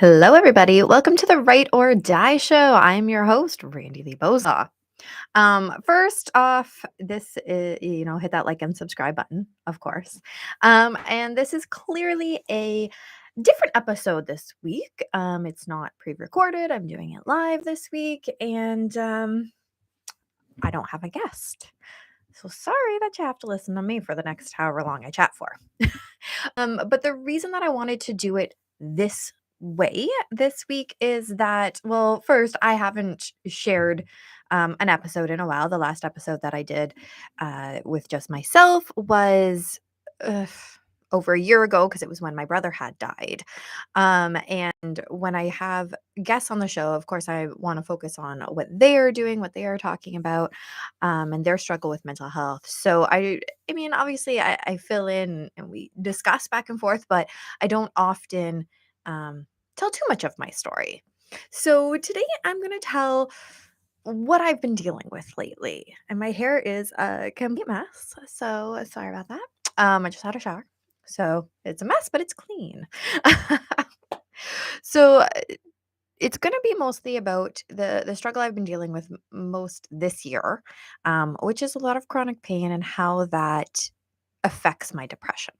Hello, everybody. Welcome to the Right or Die Show. I'm your host, Randi-Lee Bowslaugh. First off, this is, hit that like and subscribe button, of course. And this is clearly a different episode this week. It's not pre-recorded. I'm doing it live this week, and I don't have a guest. So sorry that you have to listen to me for the next however long I chat for. But the reason that I wanted to do it this way this week is that, well, first, I haven't shared an episode in a while. The last episode that I did with just myself was uh, over a year ago because it was when my brother had died. And when I have guests on the show, of course, I want to focus on what they are doing, what they are talking about, and their struggle with mental health. So I mean, obviously, I fill in and we discuss back and forth, but I don't often tell too much of my story. So today I'm going to tell what I've been dealing with lately. And my hair is a complete mess. So sorry about that. I just had a shower. So it's a mess, but it's clean. so it's going to be mostly about the struggle I've been dealing with most this year, which is a lot of chronic pain and how that affects my depression.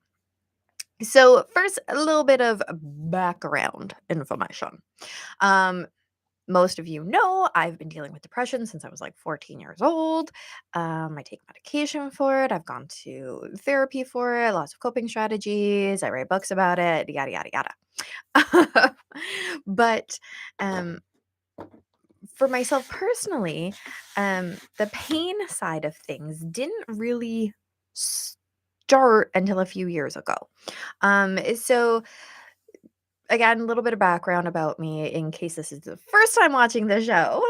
So, first, a little bit of background information. Um, Most of you know I've been dealing with depression since I was like 14 years old. I take medication for it. I've gone to therapy for it, lots of coping strategies. I write books about it, yada, yada, yada. But um, for myself personally, the pain side of things didn't really start until a few years ago. So again, a little bit of background about me in case this is the first time watching the show.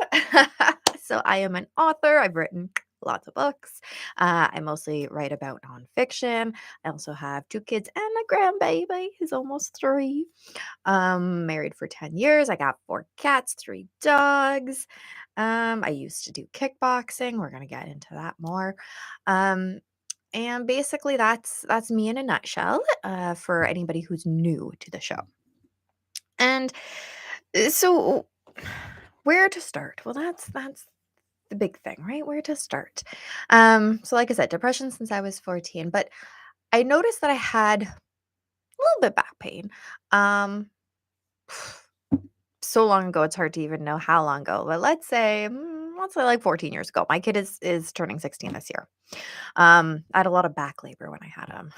So I am an author. I've written lots of books. I mostly write about nonfiction. I also have two kids and a grandbaby who's almost three. Married for 10 years. I got four cats, three dogs. I used to do kickboxing. We're gonna get into that more. Um, and basically that's me in a nutshell, for anybody who's new to the show. And so where to start? Well, that's the big thing, right? Where to start? So like I said, depression since I was 14, but I noticed that I had a little bit back pain. Um so long ago it's hard to even know how long ago, but let's say like 14 years ago. My kid is turning 16 this year. I had a lot of back labor when I had him.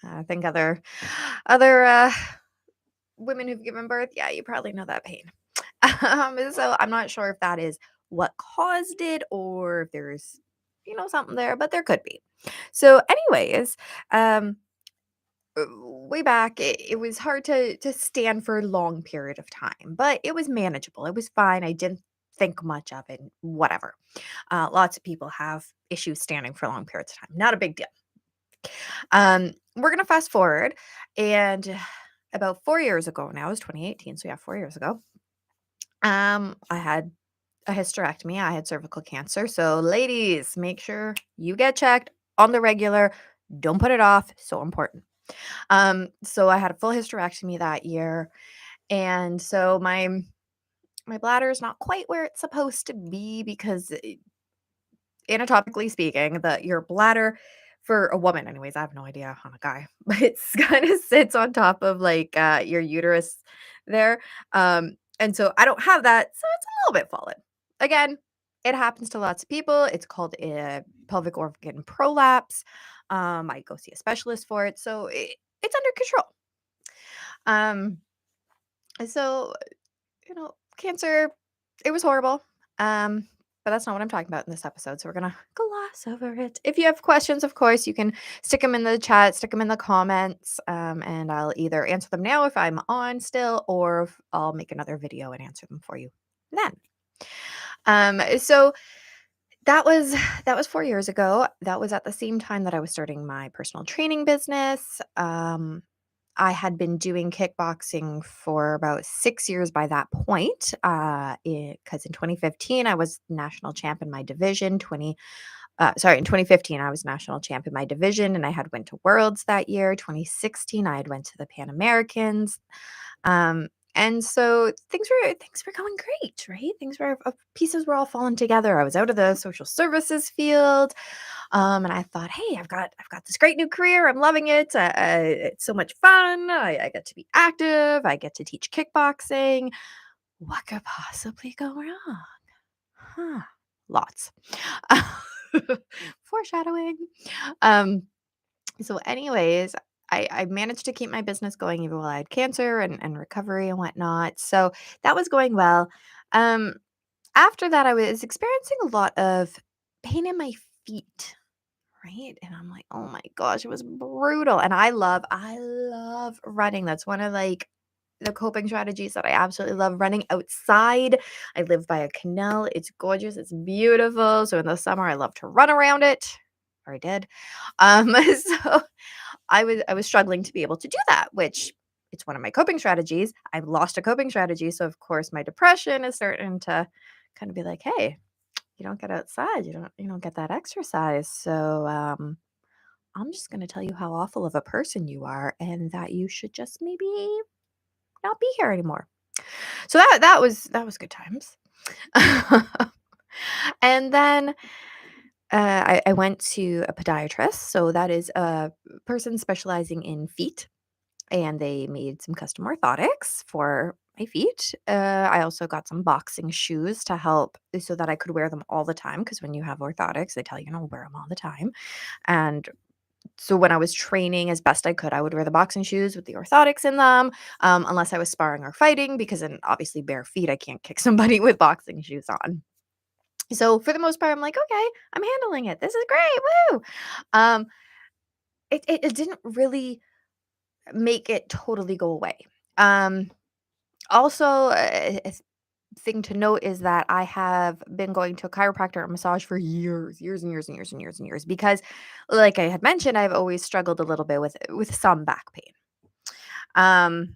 I think other women who've given birth, yeah, you probably know that pain. So I'm not sure if that is what caused it or if there's, something there, but there could be. So, anyways, um, way back, it was hard to stand for a long period of time, but it was manageable. It was fine. I didn't think much of it. Whatever. Lots of people have issues standing for long periods of time. Not a big deal. We're gonna fast forward, and about 4 years ago now, it was 2018, so yeah, 4 years ago. I had a hysterectomy. I had cervical cancer. So, ladies, make sure you get checked on the regular. Don't put it off. So important. So I had a full hysterectomy that year, and so my bladder is not quite where it's supposed to be because, anatomically speaking, the your bladder for a woman, anyways. I have no idea on a guy, but it's kind of sits on top of like your uterus there. And so I don't have that, so it's a little bit fallen. Again, it happens to lots of people. It's called a pelvic organ prolapse. I go see a specialist for it, so it's under control. Um, so cancer, it was horrible. But that's not what I'm talking about in this episode. So we're gonna gloss over it. If you have questions, of course, you can stick them in the chat, stick them in the comments, and I'll either answer them now if I'm on still, or if I'll make another video and answer them for you then. So that was 4 years ago. That was at the same time that I was starting my personal training business. I had been doing kickboxing for about 6 years by that point. Because in 2015 I was national champ in my division. In 2015 I was national champ in my division, and I had went to Worlds that year. 2016 I had went to the Pan Americans. And so things were going great, right? Things were pieces were all falling together. I was out of the social services field, and I thought, hey, I've got this great new career. I'm loving it. It's so much fun. I get to be active. I get to teach kickboxing. What could possibly go wrong? Huh? Lots. Foreshadowing. Um, so, anyways, I managed to keep my business going even while I had cancer and recovery and whatnot. So that was going well. Um, After that, I was experiencing a lot of pain in my feet. Right? And I'm like, "Oh my gosh, it was brutal." And I love running. That's one of, like, the coping strategies that I absolutely love, running outside. I live by a canal. It's gorgeous. It's beautiful. So in the summer, I love to run around it, or I did. So I was struggling to be able to do that, which it's one of my coping strategies. I've lost a coping strategy, so of course my depression is starting to kind of be like, "Hey, you don't get outside, you don't get that exercise. So I'm just going to tell you how awful of a person you are and that you should just maybe not be here anymore." So that was good times. And then I went to a podiatrist. So that is a person specializing in feet, and they made some custom orthotics for my feet. I also got some boxing shoes to help so that I could wear them all the time. Because when you have orthotics, they tell you, wear them all the time. And so when I was training as best I could, I would wear the boxing shoes with the orthotics in them, unless I was sparring or fighting, because then obviously bare feet, I can't kick somebody with boxing shoes on. So for the most part, I'm like, okay, I'm handling it. This is great. Woo. Um, it didn't really make it totally go away. Um, Also, a thing to note is that I have been going to a chiropractor and massage for years, years and years and years and years and years because, like I had mentioned, I've always struggled a little bit with some back pain. Um,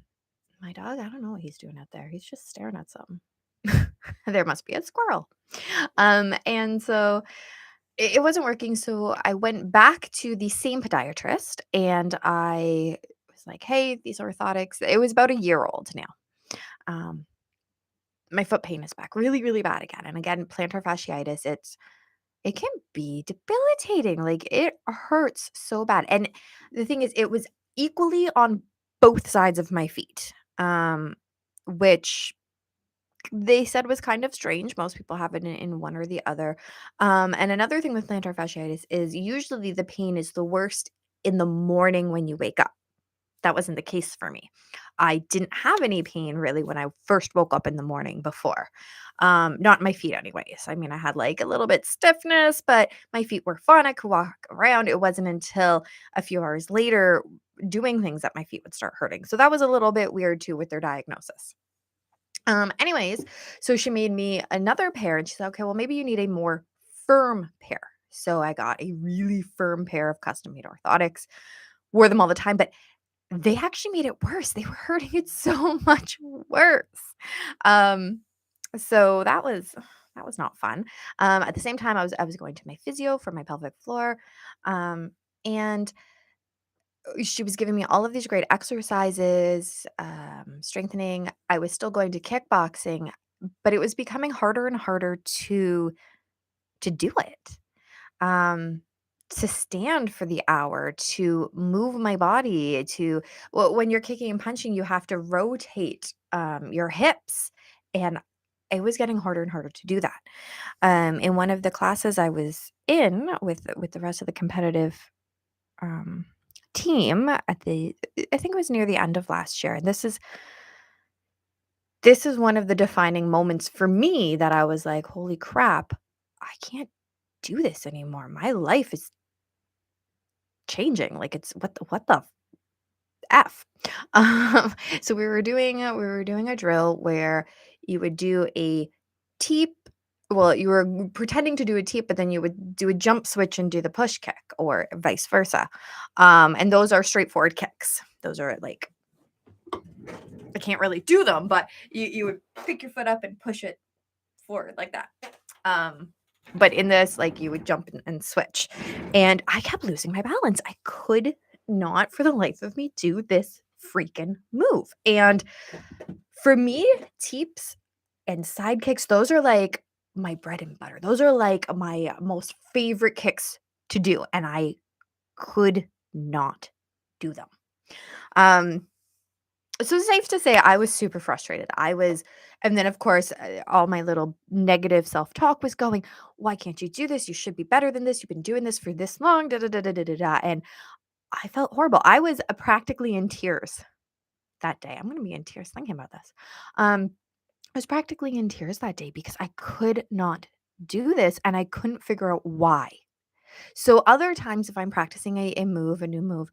my dog, I don't know what he's doing out there. He's just staring at something. There must be a squirrel. And so it wasn't working. So I went back to the same podiatrist and I was like, "Hey, these orthotics." It was about a year old now. Um, my foot pain is back really, really bad again. And again, plantar fasciitis, it can be debilitating. Like it hurts so bad. And the thing is, it was equally on both sides of my feet. Which they said was kind of strange. Most people have it in one or the other. And another thing with plantar fasciitis is usually the pain is the worst in the morning when you wake up. That wasn't the case for me. I didn't have any pain really when I first woke up in the morning before. Not my feet anyways. I mean, I had like a little bit stiffness, but my feet were fine. I could walk around. It wasn't until a few hours later doing things that my feet would start hurting. So that was a little bit weird too with their diagnosis. Anyways, so she made me another pair and she said, "Okay, well, maybe you need a more firm pair." So I got a really firm pair of custom made orthotics, wore them all the time, but they actually made it worse. They were hurting it so much worse. Um, so that was not fun. At the same time, I was going to my physio for my pelvic floor, and she was giving me all of these great exercises, strengthening. I was still going to kickboxing, but it was becoming harder and harder to do it. Um, to stand for the hour, to move my body, to well, when you're kicking and punching, you have to rotate your hips, and it was getting harder and harder to do that. In one of the classes I was in with the rest of the competitive um, team at the I think it was near the end of last year. And this is one of the defining moments for me that I was like, "Holy crap, I can't do this anymore. My life is changing. Like it's what the f." So we were doing a drill where you would do a teep. Well, you were pretending to do a teep, but then you would do a jump switch and do the push kick, or vice versa. And those are straightforward kicks. Those are like I can't really do them, but you would pick your foot up and push it forward like that. Um, but in this, like you would jump and switch. And I kept losing my balance. I could not for the life of me do this freaking move. And For me, teeps and side kicks, those are like my bread and butter. Those are like my most favorite kicks to do, and I could not do them. Um, so safe to say I was super frustrated. And then of course, all my little negative self-talk was going, "Why can't you do this? You should be better than this. You've been doing this for this long." Da da da da da da. Da," And I felt horrible. I was practically in tears that day. I'm going to be in tears thinking about this. Um, I was practically in tears that day because I could not do this and I couldn't figure out why. So other times if I'm practicing a move, a new move,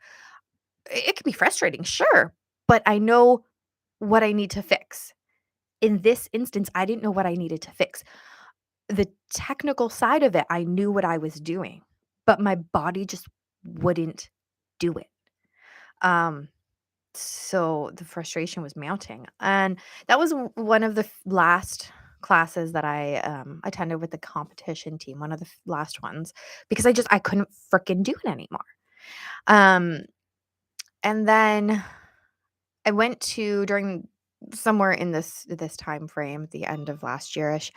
it can be frustrating, sure, but I know what I need to fix. In this instance, I didn't know what I needed to fix. The technical side of it, I knew what I was doing, but my body just wouldn't do it. Um, so the frustration was mounting. And that was one of the last classes that I attended with the competition team, one of the last ones, because I couldn't freaking do it anymore. Um, and then I went to during somewhere in this time frame, at the end of last yearish,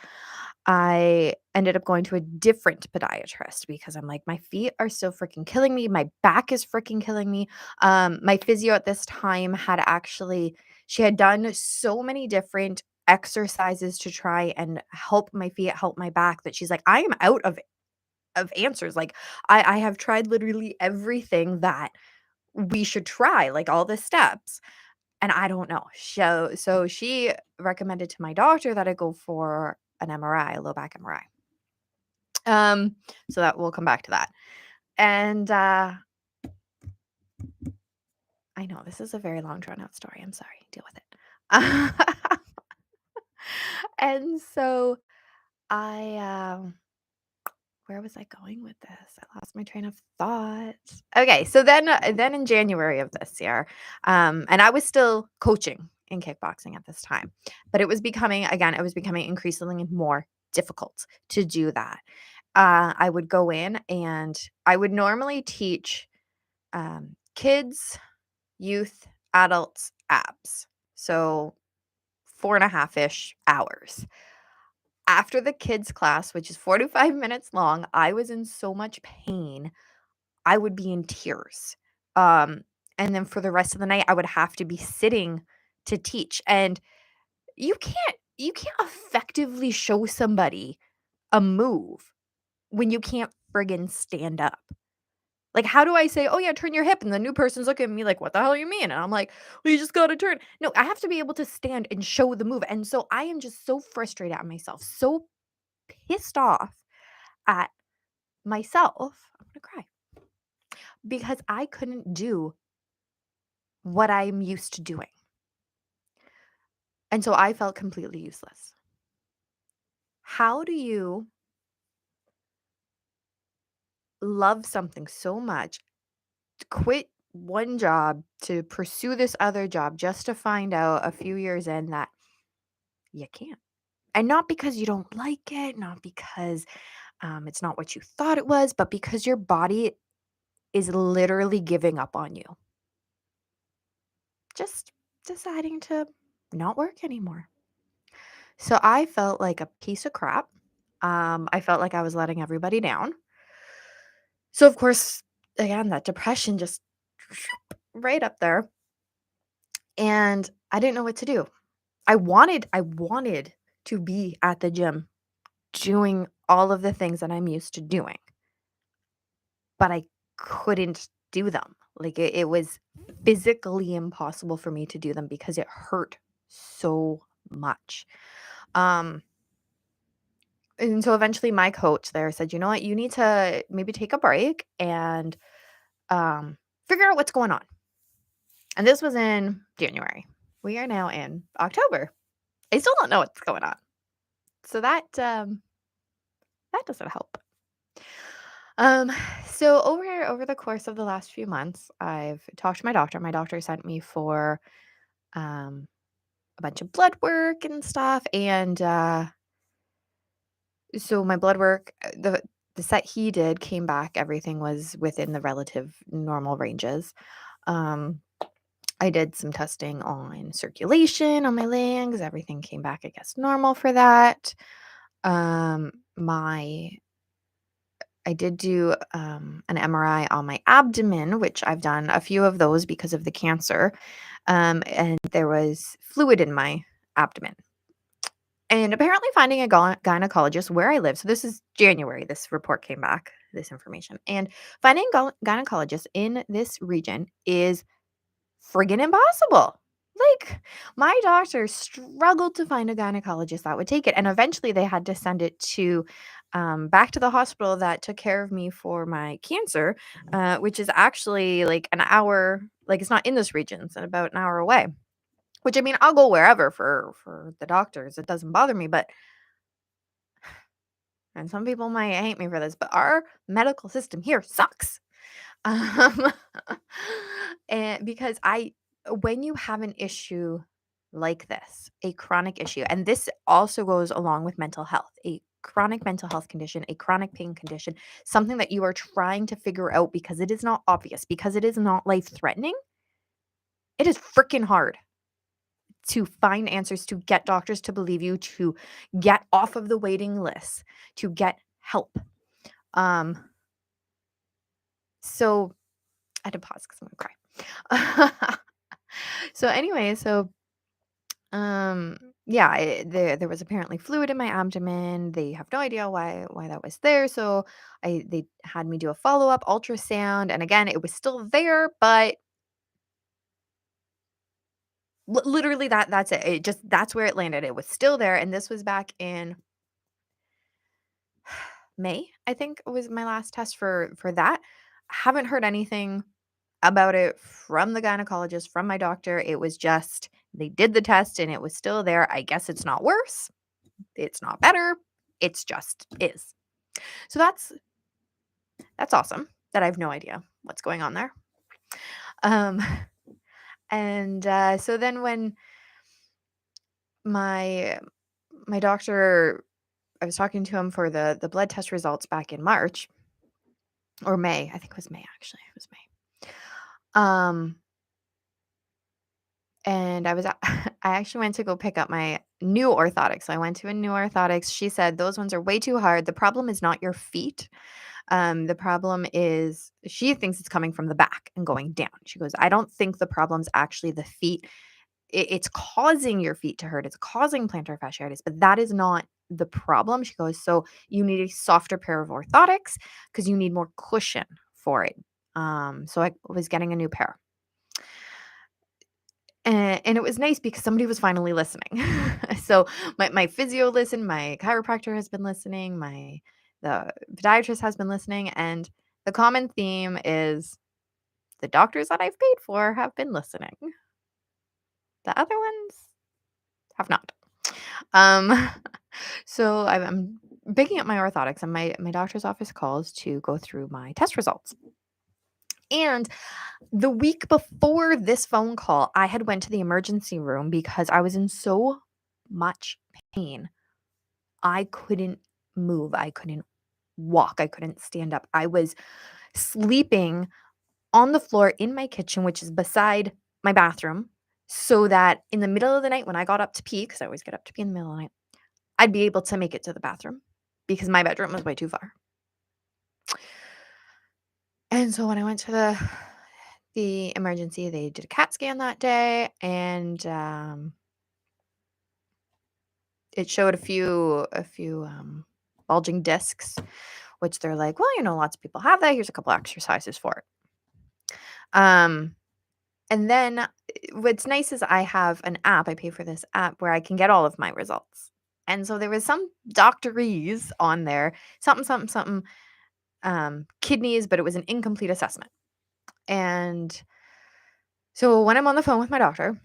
I ended up going to a different podiatrist because I'm like, my feet are still freaking killing me. My back is freaking killing me. My physio at this time had actually, she had done so many different exercises to try and help my feet, help my back that she's like, I am out of answers. Like I have tried literally everything that we should try, like all the steps. And I don't know. So she recommended to my doctor that I go for an MRI, a low back MRI. So that we'll come back to that. And I know this is a very long drawn out story. I'm sorry. Deal with it. And so I where was I going with this? I lost my train of thought. Okay, so then in January of this year, and I was still coaching in kickboxing at this time, but it was becoming increasingly more difficult to do that. I would go in and I would normally teach kids, youth, adults, abs. So 4.5 ish hours. After the kids class, which is 45 minutes long, I was in so much pain, I would be in tears. Um, and then for the rest of the night, I would have to be sitting to teach. And you can't effectively show somebody a move when you can't friggin' stand up. Like, how do I say, "Oh, yeah, turn your hip," and the new person's looking at me like, "What the hell you mean?" And I'm like, "Well, you just gotta turn." No, I have to be able to stand and show the move. And so I am just so frustrated at myself, so pissed off at myself. I'm gonna cry because I couldn't do what I'm used to doing. And so I felt completely useless. How do you love something so much, to quit one job to pursue this other job just to find out a few years in that you can't? And not because you don't like it, not because it's not what you thought it was, but because your body is literally giving up on you, just deciding to not work anymore. So I felt like a piece of crap. I felt like I was letting everybody down. So of course, again, that depression just right up there. And I didn't know what to do. I wanted to be at the gym doing all of the things that I'm used to doing, but I couldn't do them. Like it was physically impossible for me to do them because it hurt so much. Um, and so eventually my coach there said, you know what, you need to maybe take a break and um, figure out what's going on. And this was in January. We are now in October. I still don't know what's going on. So that doesn't help. Um, so over the course of the last few months, I've talked to my doctor. My doctor sent me for um a bunch of blood work and stuff. And so my blood work, the set he did came back. Everything was within the relative normal ranges. Um, I did some testing on circulation on my legs. Everything came back, I guess, normal for that. My I did do an MRI on my abdomen, which I've done a few of those because of the cancer. And there was fluid in my abdomen. And apparently, finding a gynecologist where I live, so this is January, this report came back, this information. And finding a gynecologist in this region is friggin' impossible. Like, my doctor struggled to find a gynecologist that would take it. And eventually, they had to send it to back to the hospital that took care of me for my cancer, which is actually like an hour, like, it's not in this region, it's about an hour away. Which, I mean, I'll go wherever for the doctors. It doesn't bother me, but and some people might hate me for this, but our medical system here sucks. Um, and because when you have an issue like this, a chronic issue, and this also goes along with mental health, a chronic mental health condition, a chronic pain condition, something that you are trying to figure out because it is not obvious, because it is not life threatening, it is freaking hard to find answers, to get doctors to believe you, to get off of the waiting list, to get help. Um, so I had to pause because I'm gonna cry. So anyway, um yeah, there was apparently fluid in my abdomen. They have no idea why that was there. So they had me do a follow-up ultrasound, and again it was still there, but literally that's it. It just that's where it landed. It was still there, and this was back in May, I think was my last test for that. Haven't heard anything about it from the gynecologist, from my doctor. It was just they did the test and it was still there. I guess it's not worse. It's not better. It's just is. So that's awesome that I have no idea what's going on there. Um and so then when my my doctor, I was talking to him for the blood test results back in March or May. I think it was May actually. It was May. Um And I actually went to go pick up my new orthotics. So I went to a new orthotics. She said, "Those ones are way too hard. The problem is not your feet. The problem is," she thinks it's coming from the back and going down. She goes, "I don't think the problem's actually the feet. It's causing your feet to hurt. It's causing plantar fasciitis, but that is not the problem." She goes, "So you need a softer pair of orthotics because you need more cushion for it." So I was getting a new pair. And it was nice because somebody was finally listening. So my physio listened, my chiropractor has been listening, the podiatrist has been listening, and the common theme is the doctors that I've paid for have been listening. The other ones have not. Um, so I'm picking up my orthotics, and my doctor's office calls to go through my test results. And the week before this phone call, I had went to the emergency room because I was in so much pain. I couldn't move. I couldn't walk. I couldn't stand up. I was sleeping on the floor in my kitchen, which is beside my bathroom, so that in the middle of the night when I got up to pee, because I always get up to pee in the middle of the night, I'd be able to make it to the bathroom because my bedroom was way too far. And so when I went to the emergency, they did a CAT scan that day, and it showed a few bulging discs, which they're like, well, lots of people have that. Here's a couple exercises for it. Um, and then what's nice is I have an app. I pay for this app where I can get all of my results. And so there was some doctorese on there, something, something, something, kidneys, but it was an incomplete assessment. And so when I'm on the phone with my doctor,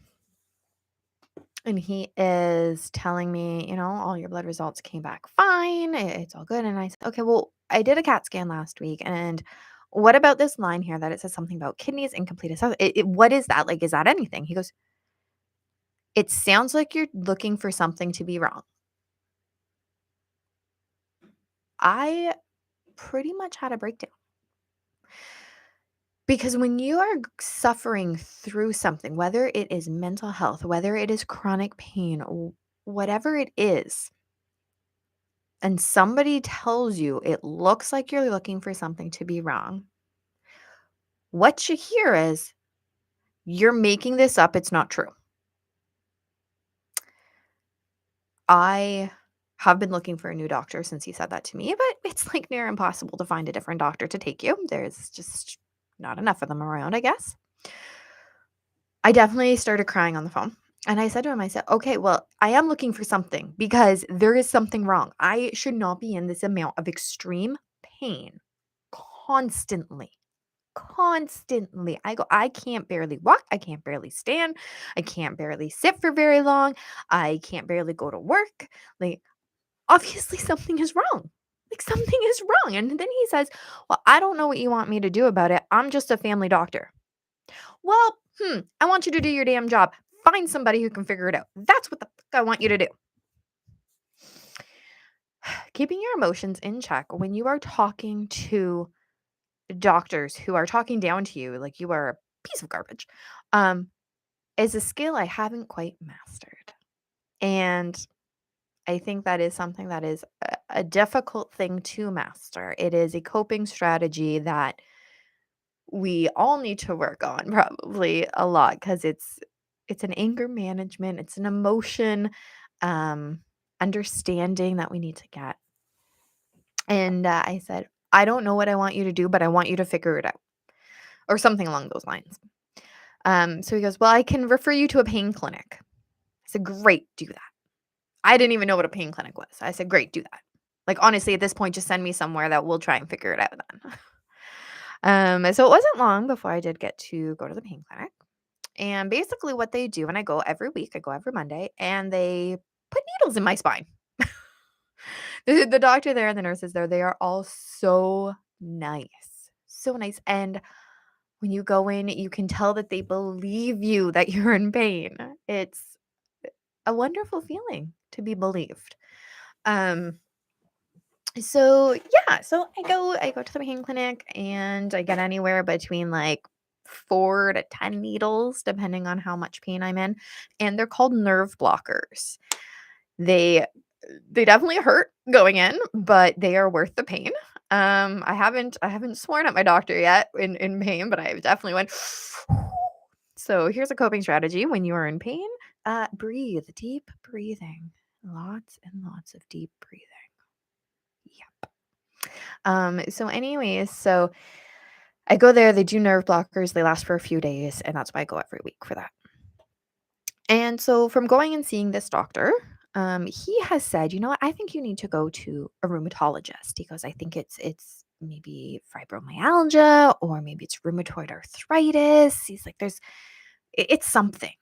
and he is telling me, all your blood results came back fine. It's all good. And I said, okay, well, I did a CAT scan last week. And what about this line here that it says something about kidneys, incomplete assessment? What is that? Like, is that anything? He goes, it sounds like you're looking for something to be wrong. I pretty much had a breakdown. Because when you are suffering through something, whether it is mental health, whether it is chronic pain, whatever it is, and somebody tells you it looks like you're looking for something to be wrong, what you hear is, "You're making this up, it's not true." I have been looking for a new doctor since he said that to me, but it's like near impossible to find a different doctor to take you. There's just not enough of them around, I guess. I definitely started crying on the phone. And I said to him, I said, okay, well, I am looking for something because there is something wrong. I should not be in this amount of extreme pain constantly. Constantly. I go, I can't barely walk. I can't barely stand. I can't barely sit for very long. I can't barely go to work. Like, obviously, something is wrong. Like, something is wrong. And then he says, well, I don't know what you want me to do about it. I'm just a family doctor. Well, I want you to do your damn job. Find somebody who can figure it out. That's what the fuck I want you to do. Keeping your emotions in check when you are talking to doctors who are talking down to you like you are a piece of garbage, um, is a skill I haven't quite mastered. And I think that is something that is a difficult thing to master. It is a coping strategy that we all need to work on probably a lot because it's an anger management, it's an emotion, um, understanding that we need to get. And I said, I don't know what I want you to do, but I want you to figure it out, or something along those lines. So he goes, well, I can refer you to a pain clinic. I said, great, do that. I didn't even know what a pain clinic was. I said, great, do that. Like, honestly, at this point, just send me somewhere that we'll try and figure it out then. So it wasn't long before I did get to go to the pain clinic. And basically, what they do, and I go every week, I go every Monday, and they put needles in my spine. The doctor there and the nurses there, they are all so nice. So nice. And when you go in, you can tell that they believe you that you're in pain. It's a wonderful feeling to be believed. Um, so yeah, so I go to the pain clinic and I get anywhere between like 4 to 10 needles depending on how much pain I'm in, and they're called nerve blockers. They they definitely hurt going in, but they are worth the pain. I haven't sworn at my doctor yet in pain, but I definitely went. So here's a coping strategy when you are in pain. Breathe, deep breathing. Lots and lots of deep breathing. Yeah. So anyways, so I go there, they do nerve blockers, they last for a few days, and that's why I go every week for that. And so from going and seeing this doctor, he has said, you know what, I think you need to go to a rheumatologist. He goes, I think it's maybe fibromyalgia or maybe it's rheumatoid arthritis. He's like, it's something.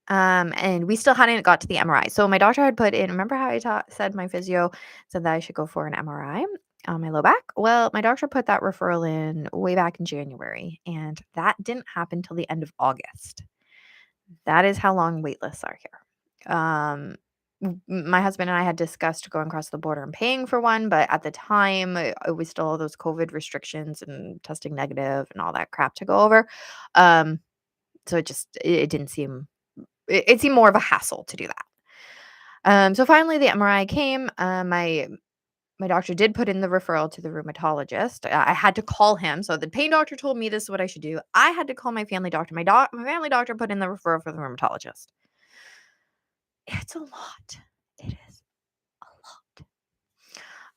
And we still hadn't got to the MRI. So my doctor had put in, remember how said my physio said that I should go for an MRI on my low back? Well, my doctor put that referral in way back in January, and that didn't happen till the end of August. That is how long wait lists are here. My husband and I had discussed going across the border and paying for one, but at the time, it was still all those COVID restrictions and testing negative and all that crap to go over. Um, so it didn't seem it seemed more of a hassle to do that. So finally, the MRI came. My doctor did put in the referral to the rheumatologist. I had to call him. So the pain doctor told me this is what I should do. I had to call my family doctor. My family doctor put in the referral for the rheumatologist. It's a lot. It is a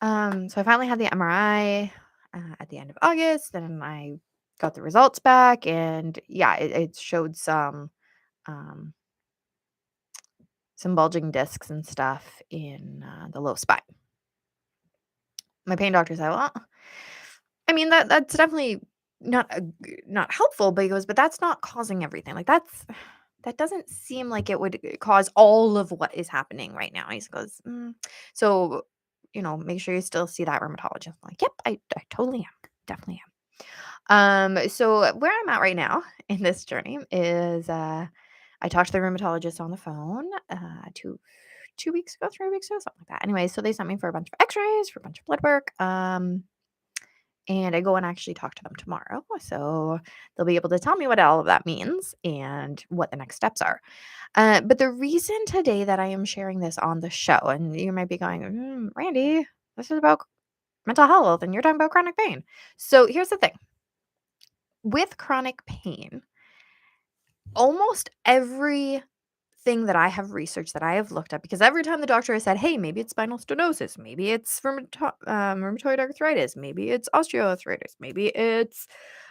lot. So I finally had the MRI at the end of August, and I got the results back, and yeah, it showed um, some bulging discs and stuff in the low spine. My pain doctor said, "Well, I mean that's definitely not helpful," but he goes, "But that's not causing everything. Like that doesn't seem like it would cause all of what is happening right now." He goes, "So, make sure you still see that rheumatologist." I'm like, "Yep, I totally am, definitely am." So where I'm at right now in this journey is I talked to the rheumatologist on the phone 2 weeks ago, 3 weeks ago, something like that. Anyway, so they sent me for a bunch of X-rays, for a bunch of blood work. And I go and actually talk to them tomorrow. So they'll be able to tell me what all of that means and what the next steps are. But the reason today that I am sharing this on the show, and you might be going, Randy, this is about mental health and you're talking about chronic pain. So here's the thing with chronic pain, almost every thing that I have researched, that I have looked at, because every time the doctor has said, hey, maybe it's spinal stenosis, maybe it's rheumatoid arthritis, maybe it's osteoarthritis, maybe it's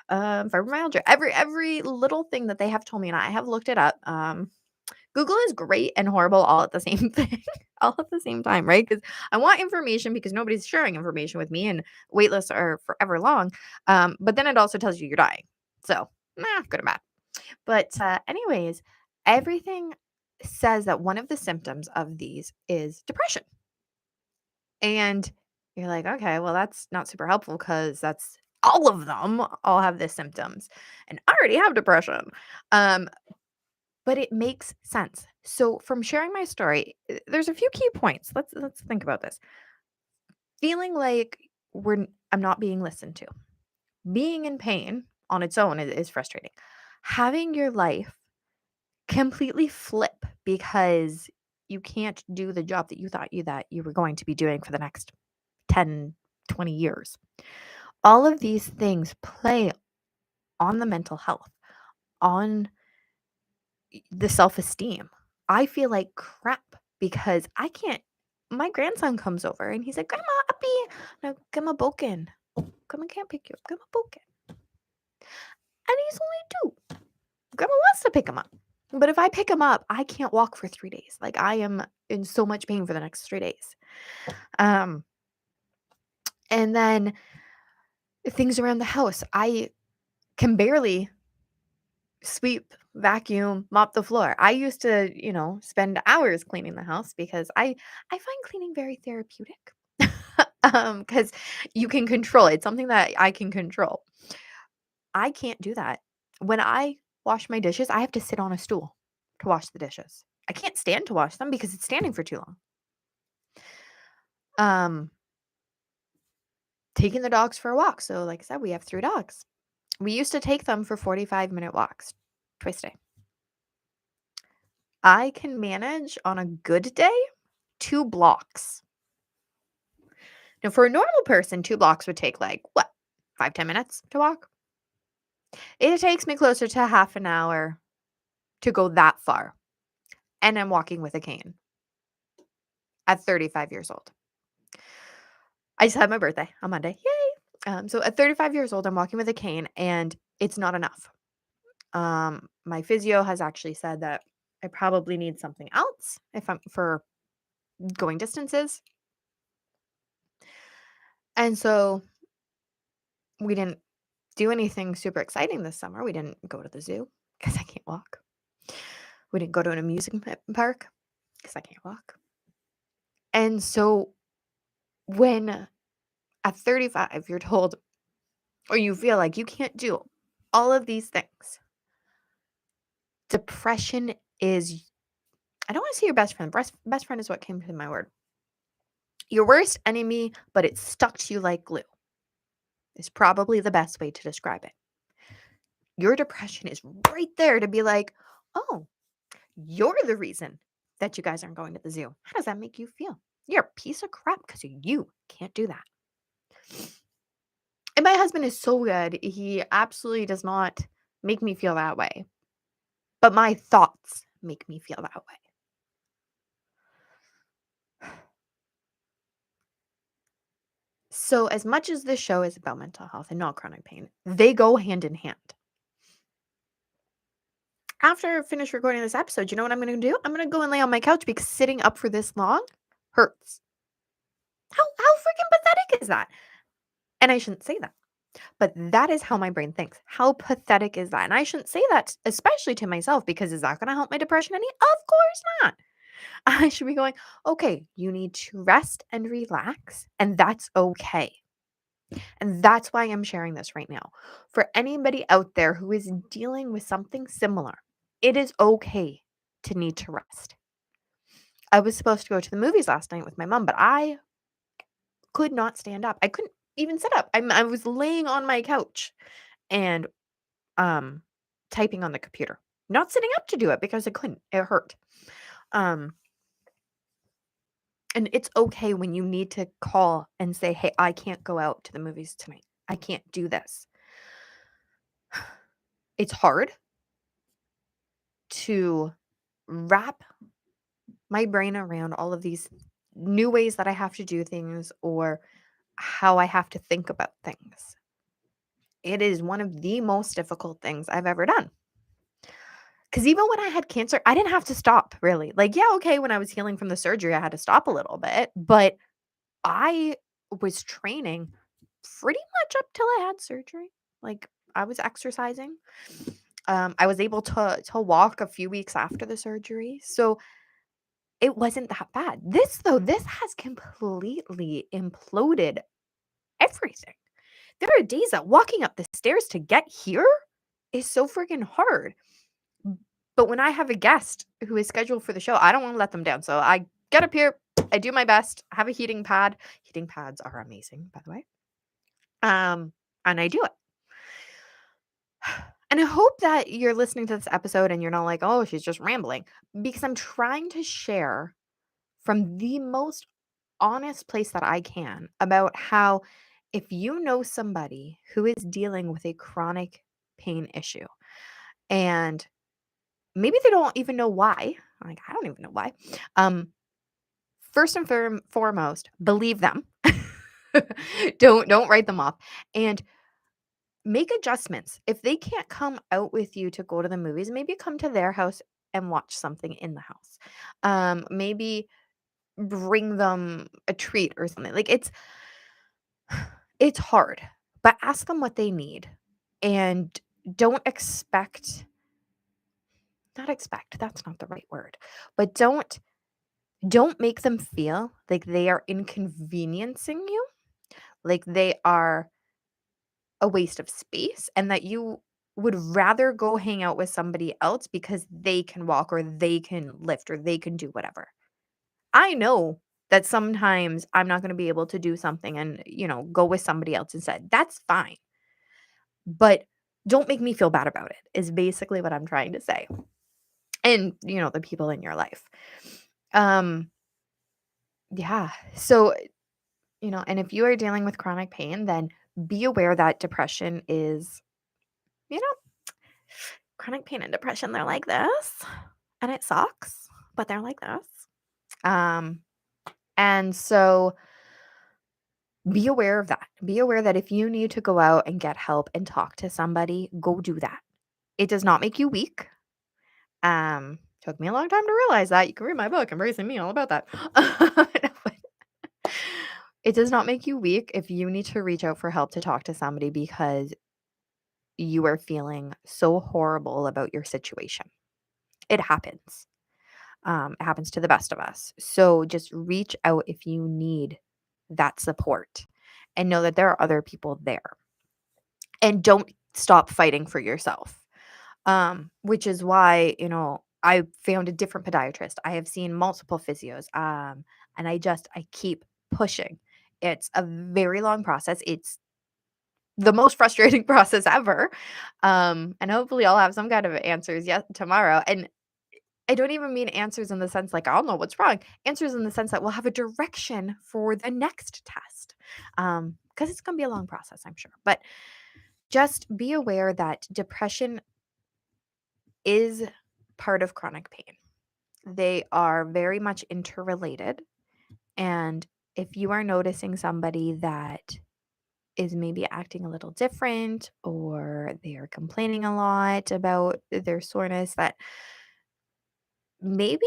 fibromyalgia, every little thing that they have told me, and I have looked it up. Google is great and horrible all at the same thing, all at the same time, right? Because I want information because nobody's sharing information with me, and wait lists are forever long. But then it also tells you you're dying. So, good and bad. But anyways, everything says that one of the symptoms of these is depression. And you're like, okay, well, that's not super helpful because that's all of them all have the symptoms. And I already have depression. Um, but it makes sense. So from sharing my story, there's a few key points. Let's think about this. Feeling like I'm not being listened to. Being in pain on its own is frustrating. Having your life completely flip because you can't do the job that you thought you were going to be doing for the next 10, 20 years. All of these things play on the mental health, on the self-esteem. I feel like crap because I can't. My grandson comes over and he's like, Grandma, Uppy, no, Grandma Boken. Grandma can't pick you up, Grandma Boken. And he's only 2. Grandma wants to pick him up. But if I pick him up, I can't walk for 3 days. Like, I am in so much pain for the next 3 days. Um, and then things around the house. I can barely sweep, vacuum, mop the floor. I used to, spend hours cleaning the house because I find cleaning very therapeutic. Because you can control it. It's something that I can control. I can't do that. When I wash my dishes, I have to sit on a stool to wash the dishes. I can't stand to wash them because it's standing for too long. Um, Taking the dogs for a walk. So, like I said, we have 3 dogs. We used to take them for 45-minute walks twice a day. I can manage on a good day 2 blocks. Now, for a normal person, 2 blocks would take like what, 5-10 minutes to walk? It takes me closer to half an hour to go that far. And I'm walking with a cane at 35 years old. I just had my birthday on Monday. Yay! So at 35 years old, I'm walking with a cane and it's not enough. My physio has actually said that I probably need something else if I'm for going distances. And so we didn't do anything super exciting this summer. We didn't go to the zoo because I can't walk. We didn't go to an amusement park because I can't walk. And so when at 35 you're told or you feel like you can't do all of these things, depression is, I don't want to say your best friend. Best friend is what came to my word. Your worst enemy, but it's stuck to you like glue, is probably the best way to describe it. Your depression is right there to be like, oh, you're the reason that you guys aren't going to the zoo. How does that make you feel? You're a piece of crap because you can't do that. And my husband is so good. He absolutely does not make me feel that way. But my thoughts make me feel that way. So, as much as this show is about mental health and not chronic pain, they go hand in hand. After I finish recording this episode, you know what I'm going to do? I'm going to go and lay on my couch because sitting up for this long hurts. How freaking pathetic is that? And I shouldn't say that. But that is how my brain thinks. How pathetic is that? And I shouldn't say that, especially to myself, because is that going to help my depression any? Of course not. I should be going, okay, you need to rest and relax, and that's okay. And that's why I'm sharing this right now. For anybody out there who is dealing with something similar, it is okay to need to rest. I was supposed to go to the movies last night with my mom, but I could not stand up. I couldn't even sit up. I was laying on my couch and, um, typing on the computer, not sitting up to do it because I couldn't. It hurt. Um, and it's okay when you need to call and say, "Hey, I can't go out to the movies tonight. I can't do this." It's hard to wrap my brain around all of these new ways that I have to do things or how I have to think about things. It is one of the most difficult things I've ever done. Because even when I had cancer, I didn't have to stop really. Like, yeah, okay, when I was healing from the surgery, I had to stop a little bit, but I was training pretty much up till I had surgery. Like, I was exercising. I was able to walk a few weeks after the surgery. So it wasn't that bad. This though, this has completely imploded everything. There are days that walking up the stairs to get here is so freaking hard. But when I have a guest who is scheduled for the show, I don't want to let them down. So I get up here, I do my best, have a heating pad. Heating pads are amazing, by the way. And I do it. And I hope that you're listening to this episode and you're not like, oh, she's just rambling, because I'm trying to share from the most honest place that I can about how if you know somebody who is dealing with a chronic pain issue and maybe they don't even know why, like I don't even know why. First and foremost, believe them. Don't write them off and make adjustments. If they can't come out with you to go to the movies, maybe come to their house and watch something in the house. Maybe bring them a treat or something. Like it's hard, but ask them what they need and don't expect not expect, that's not the right word, but don't make them feel like they are inconveniencing you, like they are a waste of space and that you would rather go hang out with somebody else because they can walk or they can lift or they can do whatever. I know that sometimes I'm not going to be able to do something and, go with somebody else instead. That's fine. But don't make me feel bad about it, is basically what I'm trying to say. And, the people in your life. Um, yeah. So, and if you are dealing with chronic pain, then be aware that depression is, you know, chronic pain and depression, they're like this. And it sucks, but they're like this. Um, and so be aware of that. Be aware that if you need to go out and get help and talk to somebody, go do that. It does not make you weak. Took me a long time to realize that. You can read my book, Embracing Me, all about that. It does not make you weak if you need to reach out for help to talk to somebody because you are feeling so horrible about your situation. It happens. It happens to the best of us. So just reach out if you need that support and know that there are other people there. And don't stop fighting for yourself. Which is why, I found a different podiatrist. I have seen multiple physios. And I keep pushing. It's a very long process. It's the most frustrating process ever. And hopefully I'll have some kind of answers yet tomorrow. And I don't even mean answers in the sense like I'll know what's wrong. Answers in the sense that we'll have a direction for the next test. Because it's gonna be a long process, I'm sure. But just be aware that depression is part of chronic pain. They are very much interrelated. And if you are noticing somebody that is maybe acting a little different or they are complaining a lot about their soreness, that maybe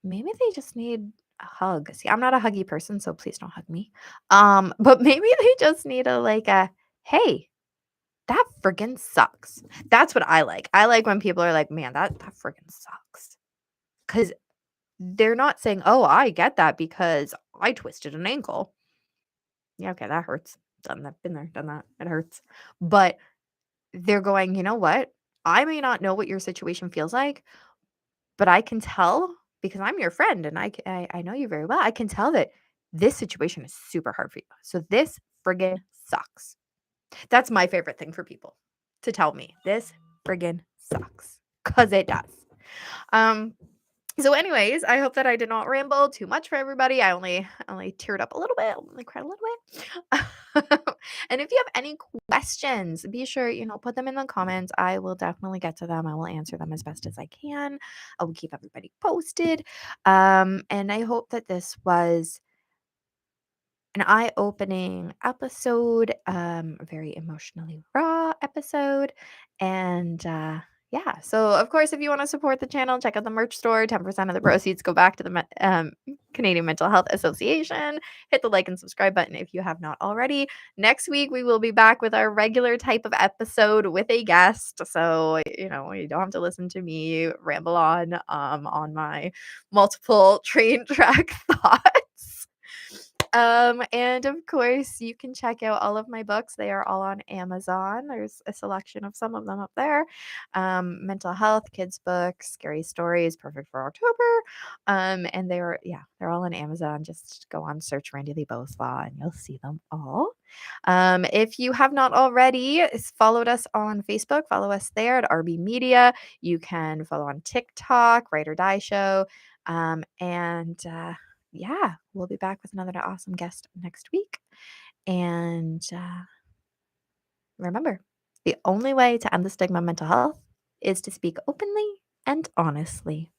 they just need a hug. See, I'm not a huggy person, so please don't hug me. But maybe they just need a hey, that friggin' sucks. That's what I like. I like when people are like, man, that friggin' sucks. Because they're not saying, oh, I get that because I twisted an ankle. Yeah, okay, that hurts. Done that, been there, done that. It hurts. But they're going, you know what? I may not know what your situation feels like, but I can tell because I'm your friend and I know you very well. I can tell that this situation is super hard for you. So this friggin' sucks. That's my favorite thing for people to tell me. This friggin' sucks, cause it does. Um, so anyways, I hope that I did not ramble too much for everybody. I only teared up a little bit, only cried a little bit. And if you have any questions, be sure, put them in the comments. I will definitely get to them. I will answer them as best as I can. I will keep everybody posted. And I hope that this was an eye-opening episode, a very emotionally raw episode, and, yeah, so, of course, if you wanna support the channel, check out the merch store, 10% of the proceeds go back to the Canadian Mental Health Association. Hit the like and subscribe button if you have not already. Next week, we will be back with our regular type of episode with a guest, so, you don't have to listen to me ramble on my multiple train track thoughts. And of course, you can check out all of my books. They are all on Amazon. There's a selection of some of them up there. Mental health, kids' books, scary stories, perfect for October. And they're all on Amazon. Just go on, search Randi-Lee Bowslaugh, and you'll see them all. If you have not already followed us on Facebook, follow us there at RB Media. You can follow on TikTok, Write or Die Show. Yeah, we'll be back with another awesome guest next week. And remember, the only way to end the stigma of mental health is to speak openly and honestly.